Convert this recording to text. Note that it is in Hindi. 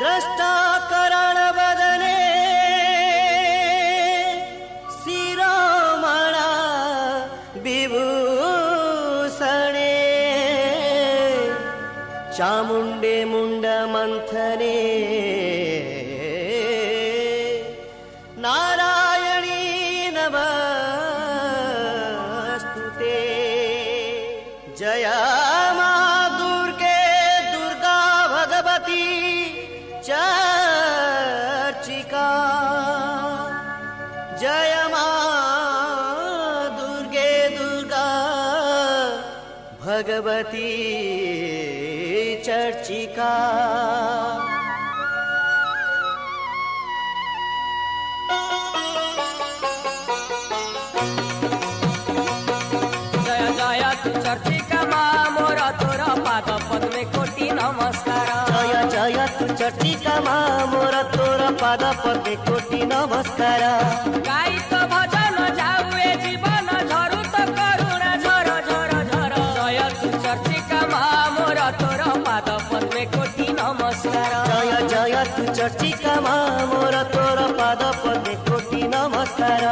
द्रष्टा करण बदने शिरोमणा विभूषणे चामुंडे मुंड मंथने नारायणी नमस्तुते। जय मां दुर्गे दुर्गा भगवती चर्चिका। जय मां दुर्गे दुर्गा भगवती चर्चिका। जय जय तू चर्चिका माँ मोर तोर पाद पद्मे कोटि नमस्कार। जय जय तू चर्चिका मां मोर तोर पाद पद्मे कोटि नमस्कार। गाई तो भजन जाऊए जीवन झरु तो करुणा झर झर झर। जय तू चर्चिका माँ मोर तोर पाद पद्मे कोटि नमस्कार। जय जय तू चर्चिका मां मोर तोर पाद पद्मे कोटि नमस्कार।